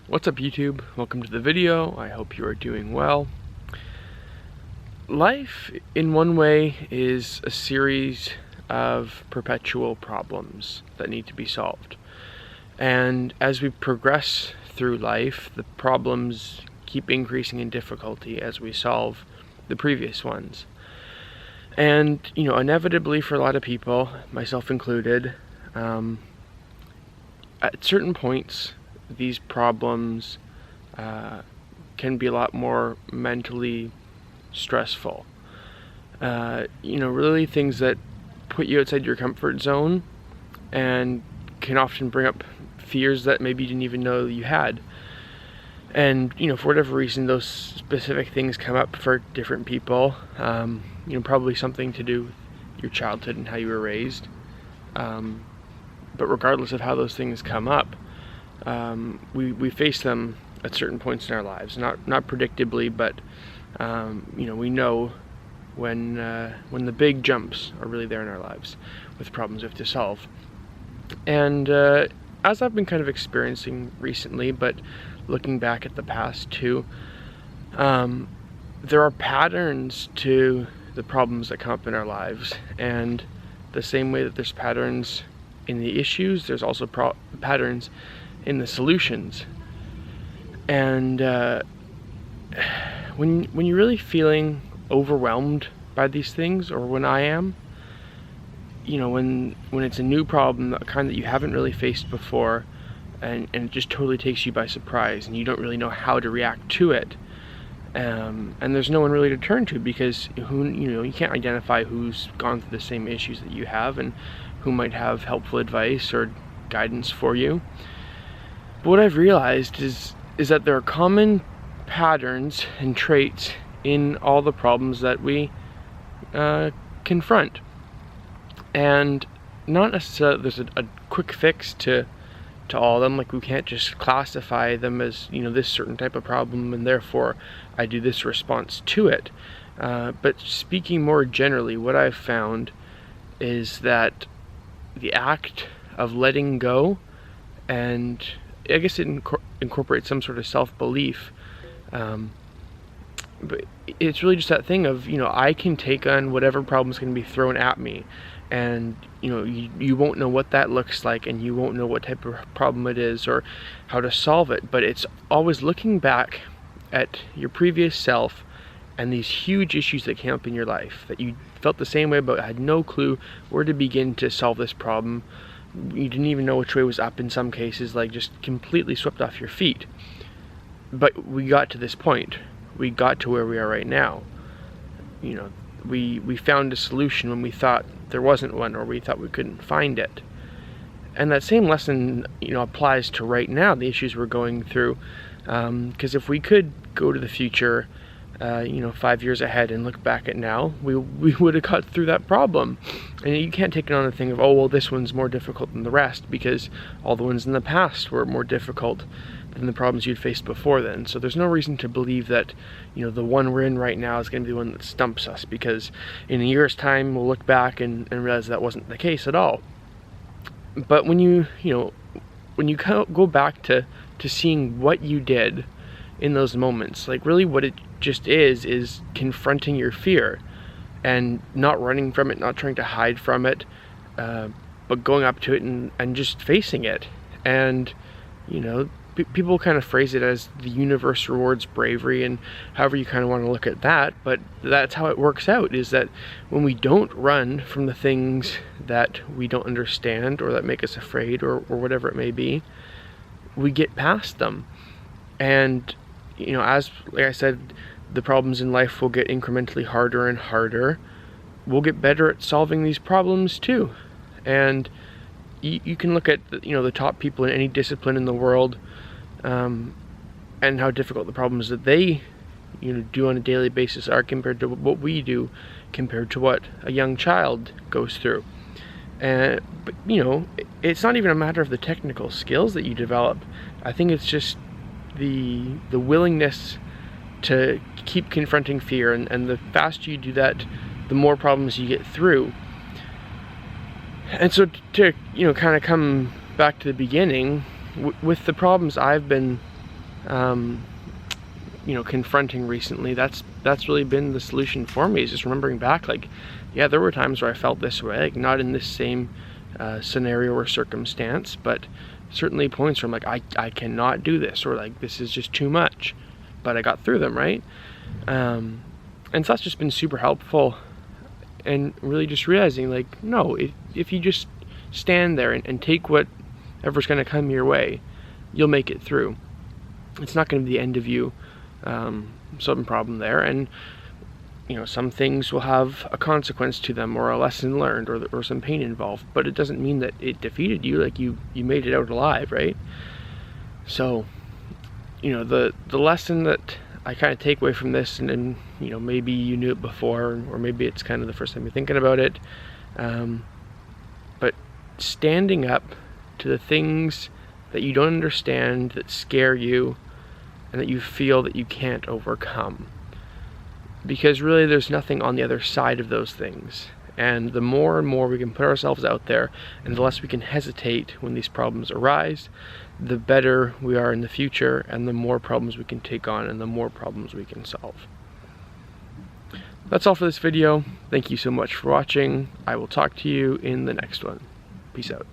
What's up YouTube? Welcome to the video. I hope you are doing well. Life, in one way, is a series of perpetual problems that need to be solved. And as we progress through life, the problems keep increasing in difficulty as we solve the previous ones. And, inevitably for a lot of people, myself included, at certain points, these problems can be a lot more mentally stressful. Really things that put you outside your comfort zone and can often bring up fears that maybe you didn't even know you had. And, for whatever reason, those specific things come up for different people. Probably something to do with your childhood and how you were raised. But regardless of how those things come up, we face them at certain points in our lives. Not predictably, but we know when the big jumps are really there in our lives with problems we have to solve. And as I've been kind of experiencing recently, but looking back at the past too, there are patterns to the problems that come up in our lives, and the same way that there's patterns in the issues, there's also patterns in the solutions. And when you're really feeling overwhelmed by these things, or when I am, when it's a new problem, the kind that you haven't really faced before, and it just totally takes you by surprise, and you don't really know how to react to it, and there's no one really to turn to, because you can't identify who's gone through the same issues that you have and who might have helpful advice or guidance for you. But what I've realized is that there are common patterns and traits in all the problems that we confront, and not necessarily there's a quick fix to all of them. Like, we can't just classify them as this certain type of problem and therefore I do this response to it. But speaking more generally, what I've found is that the act of letting go, and I guess it incorporates some sort of self-belief, but it's really just that thing of I can take on whatever problem's going to be thrown at me, and you won't know what that looks like, and you won't know what type of problem it is or how to solve it. But it's always looking back at your previous self and these huge issues that came up in your life that you felt the same way about, had no clue where to begin to solve this problem. You didn't even know which way was up in some cases, like just completely swept off your feet. But we got to this point. We got to where we are right now. We found a solution when we thought there wasn't one, or we thought we couldn't find it. And that same lesson, applies to right now, the issues we're going through. Because if we could go to the future, 5 years ahead and look back at now, we would have got through that problem. And you can't take it on a thing of, oh, well, this one's more difficult than the rest, because all the ones in the past were more difficult than the problems you'd faced before then. So there's no reason to believe that, the one we're in right now is going to be the one that stumps us, because in a year's time, we'll look back and realize that wasn't the case at all. But when you go back to seeing what you did in those moments, like really what it just is confronting your fear and not running from it, not trying to hide from it, but going up to it and just facing it. And people kind of phrase it as the universe rewards bravery, and however you kind of want to look at that, but that's how it works out, is that when we don't run from the things that we don't understand or that make us afraid, or whatever it may be, we get past them. And as like I said, the problems in life will get incrementally harder and harder. We'll get better at solving these problems too. And you can look at the top people in any discipline in the world, and how difficult the problems that they do on a daily basis are compared to what we do, compared to what a young child goes through. But it's not even a matter of the technical skills that you develop. I think it's just the willingness to keep confronting fear, and the faster you do that, the more problems you get through. And so to kind of come back to the beginning, with the problems I've been you know, confronting recently, that's really been the solution for me, is just remembering back, like, yeah, there were times where I felt this way, like not in this same scenario or circumstance, but certainly points where I'm like, I cannot do this, or like this is just too much, but I got through them, right? And so that's just been super helpful, and really just realizing, like, no, if you just stand there and take whatever's going to come your way, you'll make it through. It's not going to be the end of you. Some problem there, and you know, some things will have a consequence to them, or a lesson learned, or some pain involved, but it doesn't mean that it defeated you. Like you made it out alive, right? So, you know, the lesson that I kind of take away from this, and you know, maybe you knew it before, or maybe it's kind of the first time you're thinking about it, but standing up to the things that you don't understand, that scare you, and that you feel that you can't overcome. Because really there's nothing on the other side of those things. And the more and more we can put ourselves out there, and the less we can hesitate when these problems arise, the better we are in the future, and the more problems we can take on, and the more problems we can solve. That's all for this video. Thank you so much for watching. I will talk to you in the next one. Peace out.